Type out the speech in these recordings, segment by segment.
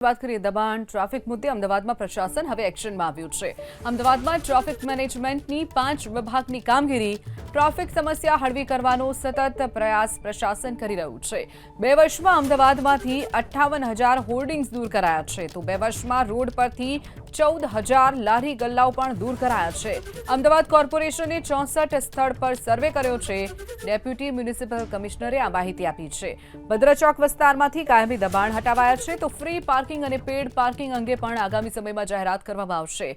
વાત કરીએ દબાણ ટ્રાફિક મુદ્દે અમદાવાદમાં પ્રશાસન હવે એક્શનમાં આવ્યું છે। અમદાવાદમાં ટ્રાફિક મેનેજમેન્ટની 5 વિભાગની કામગીરી ટ્રાફિક સમસ્યા હળવી કરવાનો સતત પ્રયાસ પ્રશાસન કરી રહ્યું છે। 2 વર્ષમાં અમદાવાદમાંથી 58,000 હોર્ડિંગ્સ દૂર કરાયા છે તો 2 વર્ષમાં રોડ પરથી 14,000 લારી ગલ્લાઓ પણ દૂર કરાયા છે। અમદાવાદ કોર્પોરેશને 64 સ્થળ પર સર્વે કર્યો છે। ડેપ્યુટી મ્યુનિસિપલ કમિશનરે આ માહિતી આપી છે। ભદ્ર ચોક વિસ્તારમાંથી કાયમી દબાણ હટાવાયા છે તો ફ્રી પાર્કિંગ અને પેડ પાર્કિંગ અંગે પણ આગામી સમયમાં જાહેરાત કરવામાં આવશે।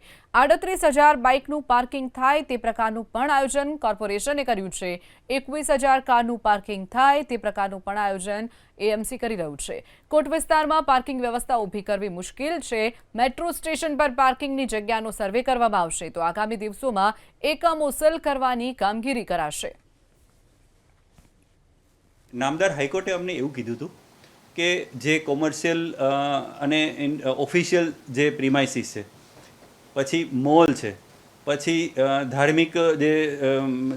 38,000 બાઇકનું પાર્કિંગ થાય તે પ્રકારનું પણ આયોજન કોર્પોરેશને કર્યું છે। 21,000 કારનું પાર્કિંગ થાય તે પ્રકારનું પણ આયોજન એએમસી કરી રહ્યું છે। કોટ વિસ્તારમાં પાર્કિંગ વ્યવસ્થા ઊભી કરવી મુશ્કેલ છે। મેટ્રો સ્ટેશન પર પાર્કિંગની જગ્યાનો સર્વે કરવામાં આવશે તો આગામી દિવસોમાં એકમો સીલ કરવાની કામગીરી કરાશે। નામદાર હાઈકોર્ટે અમને એવું કીધું હતું કે જે કોમર્શિયલ અને ઓફિશિયલ જે પ્રિમાઇસીસ છે, પછી મોલ છે, પછી ધાર્મિક જે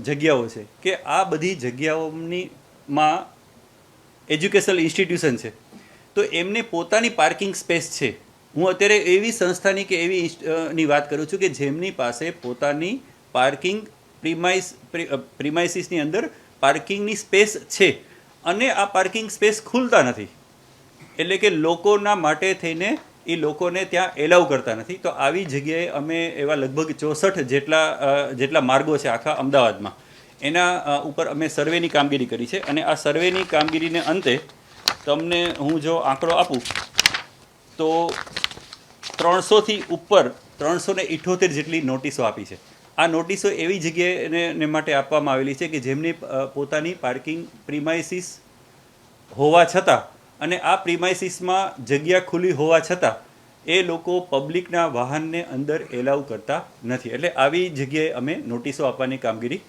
જગ્યાઓ છે, કે આ બધી જગ્યાઓમાં એજ્યુકેશનલ ઇન્સ્ટિટ્યુશન છે તો એમને પોતાની પાર્કિંગ સ્પેસ છે। હું અત્યારે એવી સંસ્થાની કે એવી ની વાત કરું છું કે જેમની પાસે પોતાની પાર્કિંગ પ્રિમાઇસીસની અંદર પાર્કિંગની સ્પેસ છે અને આ પાર્કિંગ સ્પેસ ખુલતા નથી, એટલે કે લોકોના માટે થઈને એ લોકોને ત્યાં એલાઉ કરતા નથી। તો આવી જગ્યાએ અમે એવા લગભગ 64 જેટલા માર્ગો છે આખા અમદાવાદમાં, એના ઉપર અમે સર્વેની કામગીરી કરી છે અને આ સર્વેની કામગીરીને અંતે તમને હું જો આંકડો આપું તો 300થી ઉપર 378 જેટલી નોટિસો આપી છે। આ નોટિસો એવી જગ્યાએ માટે આપવામાં આવેલી છે કે જેમની પોતાની પાર્કિંગ પ્રિમાઇસીસ હોવા છતાં અને આ પ્રિમાઇસીસમાં જગ્યા ખુલ્લી હોવા છતાં એ લોકો પબ્લિકના વાહનને અંદર એલાઉ કરતા નથી, એટલે આવી જગ્યાએ અમે નોટિસો આપવાની કામગીરી